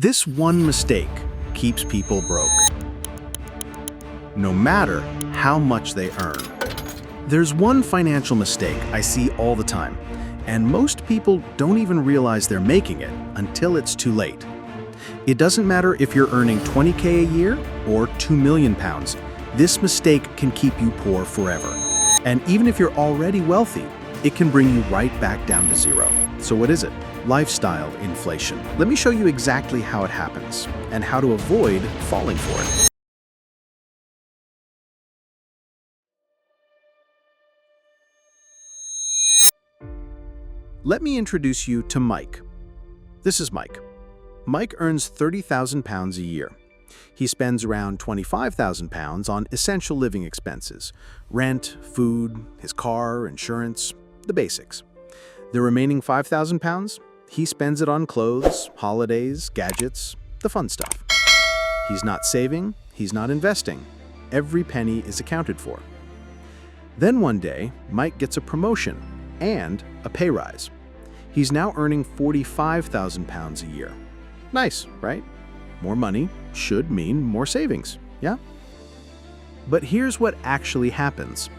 This one mistake keeps people broke, no matter how much they earn. There's one financial mistake I see all the time, and most people don't even realize they're making it until it's too late. It doesn't matter if you're earning 20K a year or 2 million pounds. This mistake can keep you poor forever. And even if you're already wealthy, it can bring you right back down to zero. So what is it? Lifestyle inflation. Let me show you exactly how it happens and how to avoid falling for it. Let me introduce you to Mike. This is Mike. Mike earns 30,000 pounds a year. He spends around 25,000 pounds on essential living expenses: rent, food, his car, insurance, the basics. The remaining 5,000 pounds, he spends it on clothes, holidays, gadgets, the fun stuff. He's not saving, he's not investing. Every penny is accounted for. Then one day, Mike gets a promotion and a pay rise. He's now earning 45,000 pounds a year. Nice, right? More money should mean more savings, yeah? But here's what actually happens.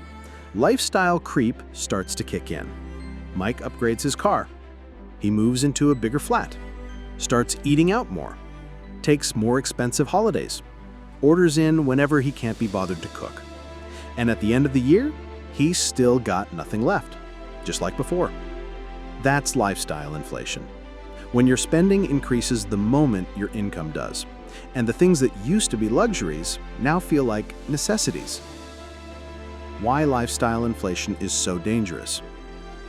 Lifestyle creep starts to kick in. Mike upgrades his car. He moves into a bigger flat, starts eating out more, takes more expensive holidays, orders in whenever he can't be bothered to cook. And at the end of the year, he's still got nothing left, just like before. That's lifestyle inflation. When your spending increases the moment your income does, and the things that used to be luxuries now feel like necessities. Why lifestyle inflation is so dangerous.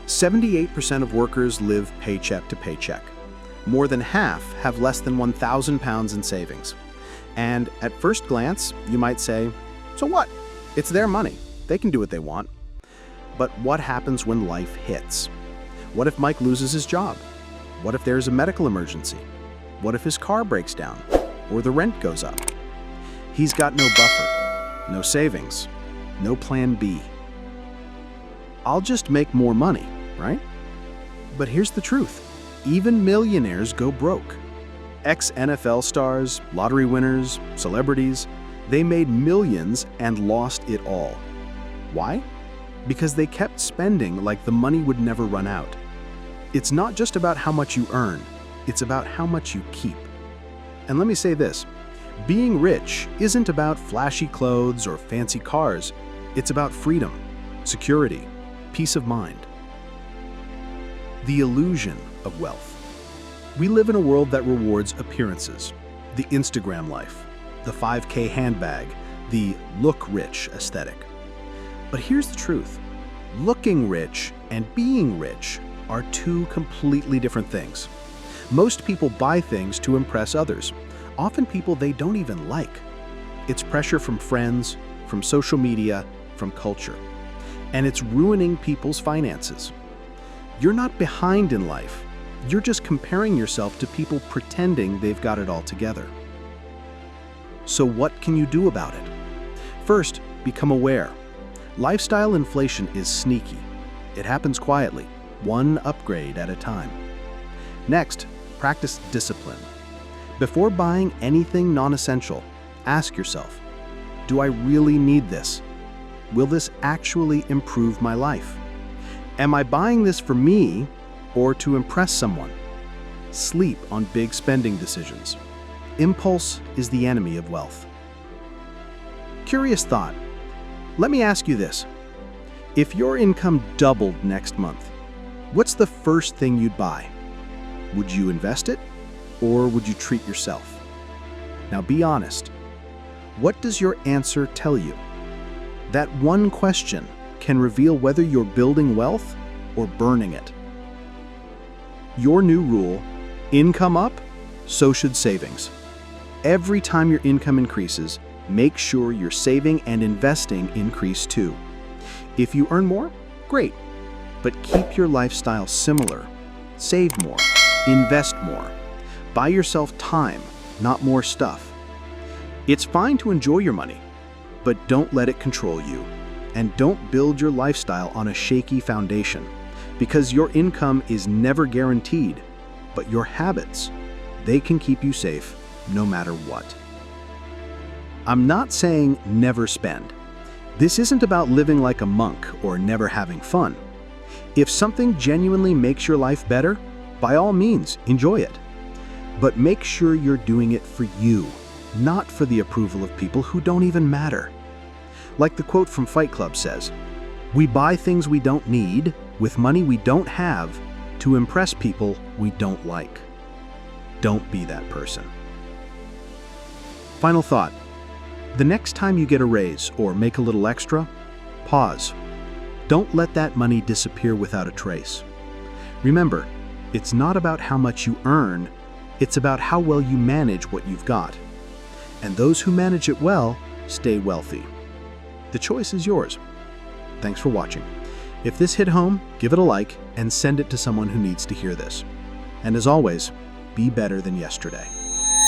78% of workers live paycheck to paycheck. More than half have less than 1,000 pounds in savings. And at first glance, you might say, so what? It's their money. They can do what they want. But what happens when life hits? What if Mike loses his job? What if there's a medical emergency? What if his car breaks down or the rent goes up? He's got no buffer, no savings, no plan B. I'll just make more money, right? But here's the truth. Even millionaires go broke. Ex-NFL stars, lottery winners, celebrities, they made millions and lost it all. Why? Because they kept spending like the money would never run out. It's not just about how much you earn, it's about how much you keep. And let me say this, being rich isn't about flashy clothes or fancy cars. It's about freedom, security, peace of mind. The illusion of wealth. We live in a world that rewards appearances, the Instagram life, the 5K handbag, the look rich aesthetic. But here's the truth. Looking rich and being rich are two completely different things. Most people buy things to impress others, often people they don't even like. It's pressure from friends, from social media, from culture. And it's ruining people's finances. You're not behind in life. You're just comparing yourself to people pretending they've got it all together. So what can you do about it? First, become aware. Lifestyle inflation is sneaky. It happens quietly, one upgrade at a time. Next, practice discipline. Before buying anything non-essential, ask yourself, do I really need this? Will this actually improve my life? Am I buying this for me or to impress someone? Sleep on big spending decisions. Impulse is the enemy of wealth. Curious thought. Let me ask you this. If your income doubled next month, what's the first thing you'd buy? Would you invest it or would you treat yourself? Now be honest. What does your answer tell you? That one question can reveal whether you're building wealth or burning it. Your new rule, income up, so should savings. Every time your income increases, make sure your saving and investing increase too. If you earn more, great, but keep your lifestyle similar. Save more, invest more. Buy yourself time, not more stuff. It's fine to enjoy your money, but don't let it control you. And don't build your lifestyle on a shaky foundation, because your income is never guaranteed, but your habits, They can keep you safe no matter what. I'm not saying never spend. This isn't about living like a monk or never having fun. If something genuinely makes your life better, by all means, enjoy it. But make sure you're doing it for you, not for the approval of people who don't even matter. Like the quote from Fight Club says, "We buy things we don't need with money we don't have to impress people we don't like." Don't be that person. Final thought. The next time you get a raise or make a little extra, pause. Don't let that money disappear without a trace. Remember, it's not about how much you earn, it's about how well you manage what you've got. And those who manage it well stay wealthy. The choice is yours. Thanks for watching. If this hit home, give it a like and send it to someone who needs to hear this. And as always, be better than yesterday.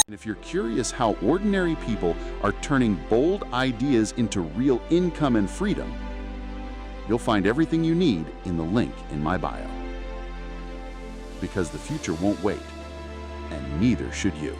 And if you're curious how ordinary people are turning bold ideas into real income and freedom, you'll find everything you need in the link in my bio. Because the future won't wait, and neither should you.